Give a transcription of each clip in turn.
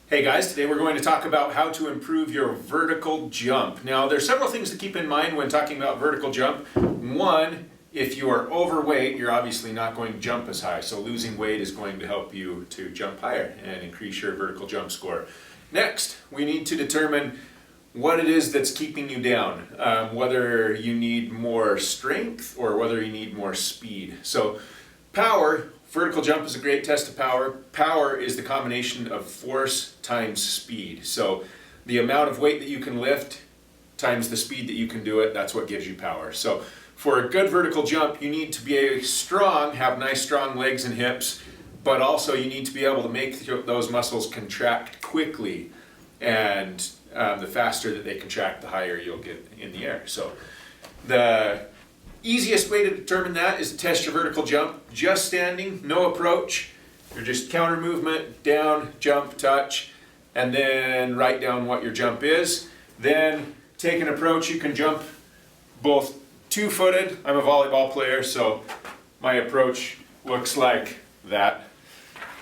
Hey guys, today we're going to talk about how to improve your vertical jump. Now there's several things to keep in mind when talking about vertical jump. One, if you are overweight, you're obviously not going to jump as high. So losing weight is going to help you to jump higher and increase your vertical jump score. Next, we need to determine what it is that's keeping you down, whether you need more strength or whether you need more speed. So power, vertical jump is a great test of power. Power is the combination of force times speed. So the amount of weight that you can lift times the speed that you can do it, that's what gives you power. So for a good vertical jump, you need to be strong, have nice strong legs and hips, but also you need to be able to make those muscles contract quickly, and the faster that they contract, the higher you'll get in the air. So the easiest way to determine that is to test your vertical jump. Just standing, no approach. You're just counter movement, down, jump, touch, and then write down what your jump is. Then take an approach. You can jump both two-footed. I'm a volleyball player, so my approach looks like that,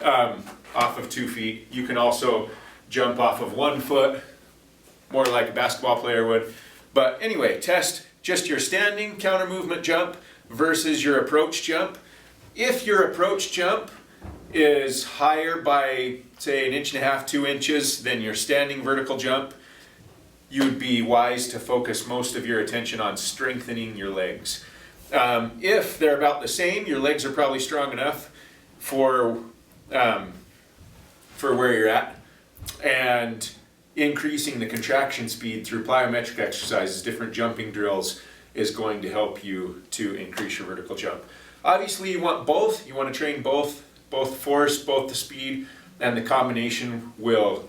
off of 2 feet. You can also jump off of 1 foot, more like a basketball player would. But anyway, test just your standing counter movement jump versus your approach jump. If your approach jump is higher by, say, 1.5 inches, 2 inches than your standing vertical jump, you'd be wise to focus most of your attention on strengthening your legs. If they're about the same, your legs are probably strong enough for where you're at, and increasing the contraction speed through plyometric exercises, different jumping drills, is going to help you to increase your vertical jump. Obviously you want both. You want to train both force, both the speed, and the combination will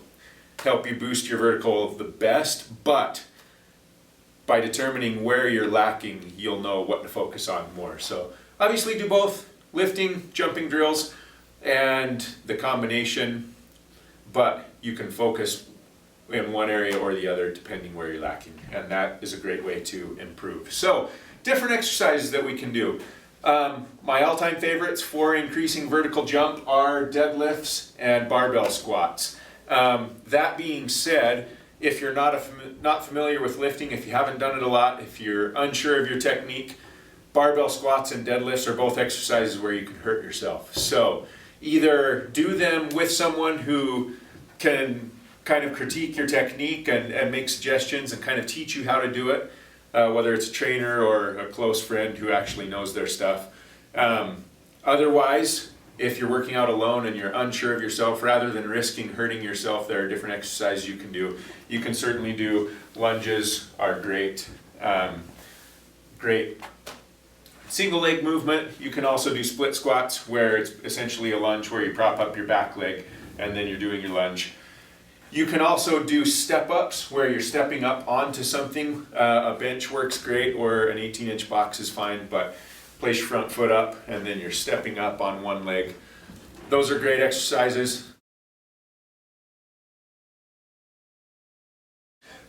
help you boost your vertical the best, but by determining where you're lacking, you'll know what to focus on more. So obviously do both, lifting, jumping drills, and the combination, but you can focus in one area or the other depending where you're lacking, and that is a great way to improve. So different exercises that we can do. My all-time favorites for increasing vertical jump are deadlifts and barbell squats. That being said, if you're not familiar with lifting, if you haven't done it a lot, if you're unsure of your technique, barbell squats and deadlifts are both exercises where you can hurt yourself. So either do them with someone who can kind of critique your technique and make suggestions and kind of teach you how to do it, whether it's a trainer or a close friend who actually knows their stuff. Otherwise, if you're working out alone and you're unsure of yourself, rather than risking hurting yourself, there are different exercises you can do. You can certainly do lunges, are great. Great single leg movement. You can also do split squats, where it's essentially a lunge where you prop up your back leg and then you're doing your lunge. You can also do step-ups, where you're stepping up onto something. A bench works great, or an 18-inch box is fine, but place your front foot up and then you're stepping up on one leg. Those are great exercises.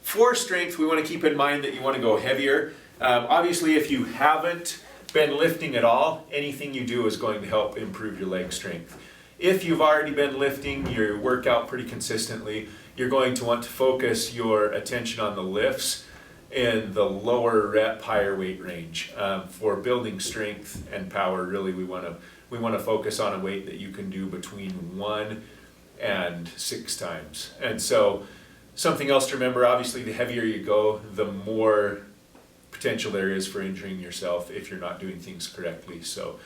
For strength, we want to keep in mind that you want to go heavier. Obviously, if you haven't been lifting at all, anything you do is going to help improve your leg strength. If you've already been lifting your workout pretty consistently, you're going to want to focus your attention on the lifts in the lower rep, higher weight range. For building strength and power, really we want to focus on a weight that you can do between 1 and 6 times. And so something else to remember, obviously the heavier you go, the more potential there is for injuring yourself if you're not doing things correctly. So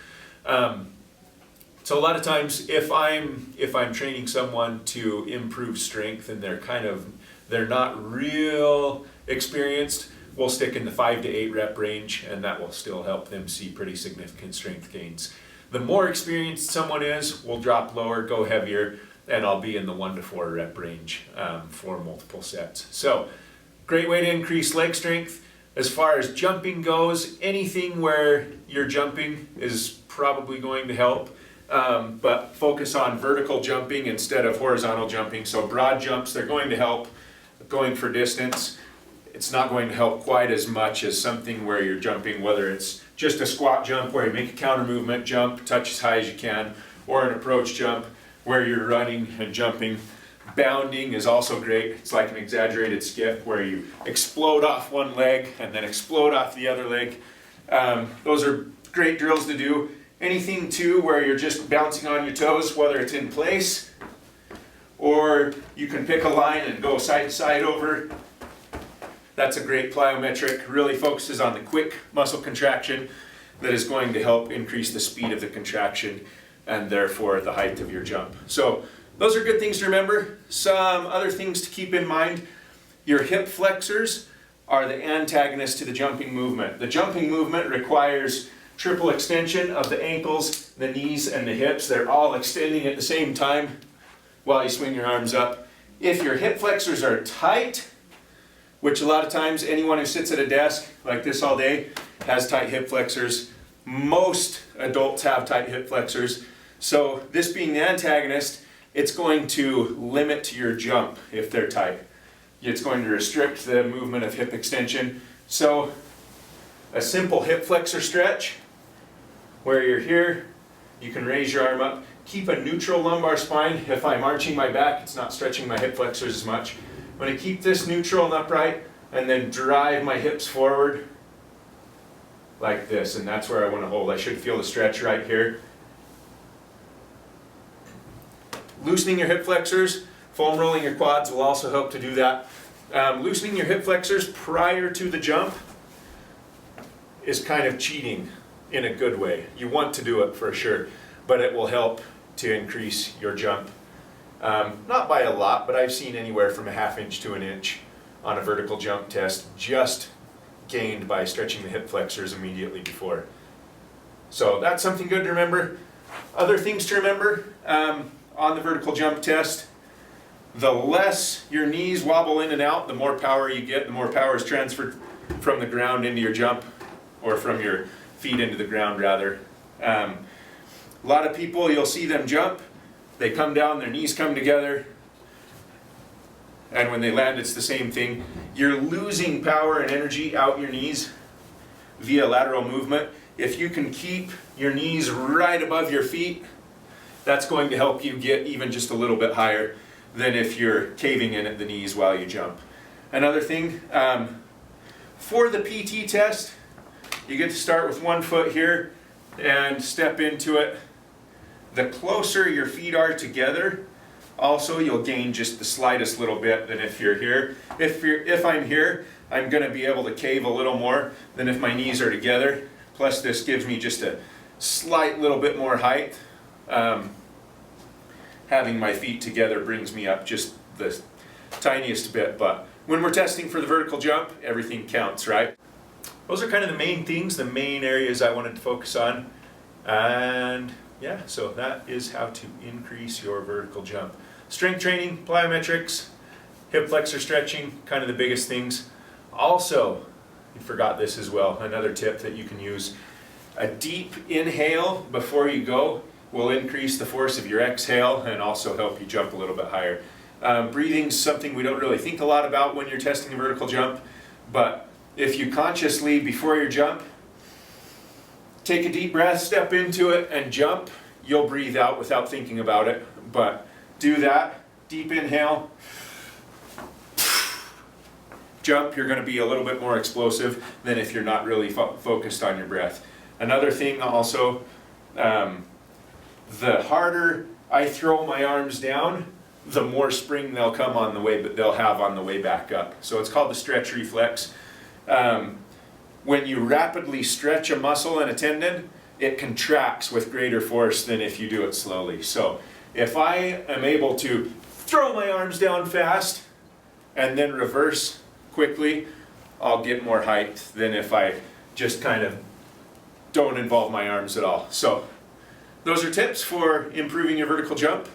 a lot of times, if I'm training someone to improve strength and they're not real experienced, we'll stick in the 5 to 8 rep range, and that will still help them see pretty significant strength gains. The more experienced someone is, we'll drop lower, go heavier, and I'll be in the 1 to 4 rep range for multiple sets. So, great way to increase leg strength. As far as jumping goes, anything where you're jumping is probably going to help. But focus on vertical jumping instead of horizontal jumping. So broad jumps, they're going to help going for distance. It's not going to help quite as much as something where you're jumping, whether it's just a squat jump where you make a counter movement, jump, touch as high as you can, or an approach jump where you're running and jumping. Bounding is also great. It's like an exaggerated skip where you explode off one leg and then explode off the other leg. Those are great drills to do. Anything too where you're just bouncing on your toes, whether it's in place or you can pick a line and go side to side over. That's a great plyometric. Really focuses on the quick muscle contraction that is going to help increase the speed of the contraction and therefore the height of your jump. So those are good things to remember. Some other things to keep in mind. Your hip flexors are the antagonist to the jumping movement. The jumping movement requires triple extension of the ankles, the knees, and the hips. They're all extending at the same time while you swing your arms up. If your hip flexors are tight, which a lot of times anyone who sits at a desk like this all day has tight hip flexors. Most adults have tight hip flexors. So this being the antagonist, it's going to limit your jump if they're tight. It's going to restrict the movement of hip extension. So a simple hip flexor stretch where you're here, you can raise your arm up. Keep a neutral lumbar spine. If I'm arching my back, it's not stretching my hip flexors as much. I'm going to keep this neutral and upright and then drive my hips forward like this, and that's where I want to hold. I should feel the stretch right here. Loosening your hip flexors, foam rolling your quads will also help to do that. Loosening your hip flexors prior to the jump is kind of cheating in a good way. You want to do it for sure, but it will help to increase your jump. Not by a lot, but I've seen anywhere from a ½ inch to an inch on a vertical jump test just gained by stretching the hip flexors immediately before. So that's something good to remember. Other things to remember on the vertical jump test, the less your knees wobble in and out, the more power you get, the more power is transferred from the ground into your jump, or from your feet into the ground rather. A lot of people, you'll see them jump, they come down, their knees come together, and when they land it's the same thing. You're losing power and energy out your knees via lateral movement. If you can keep your knees right above your feet, that's going to help you get even just a little bit higher than if you're caving in at the knees while you jump. Another thing, for the PT test, you get to start with one foot here and step into it. The closer your feet are together, also you'll gain just the slightest little bit than if you're here. If I'm here, I'm going to be able to cave a little more than if my knees are together. Plus this gives me just a slight little bit more height. Having my feet together brings me up just the tiniest bit, but when we're testing for the vertical jump, everything counts, right? Those are kind of the main things, the main areas I wanted to focus on. And yeah, so that is how to increase your vertical jump. Strength training, plyometrics, hip flexor stretching, kind of the biggest things. Also, you forgot this as well, another tip that you can use. A deep inhale before you go will increase the force of your exhale and also help you jump a little bit higher. Breathing is something we don't really think a lot about when you're testing a vertical jump, but if you consciously, before your jump, take a deep breath, step into it, and jump, you'll breathe out without thinking about it. But do that, deep inhale, jump, you're going to be a little bit more explosive than if you're not really focused on your breath. Another thing also, the harder I throw my arms down, the more spring they'll come on the way, but they'll have on the way back up. So it's called the stretch reflex. When you rapidly stretch a muscle and a tendon, it contracts with greater force than if you do it slowly. So if I am able to throw my arms down fast and then reverse quickly, I'll get more height than if I just kind of don't involve my arms at all. So those are tips for improving your vertical jump.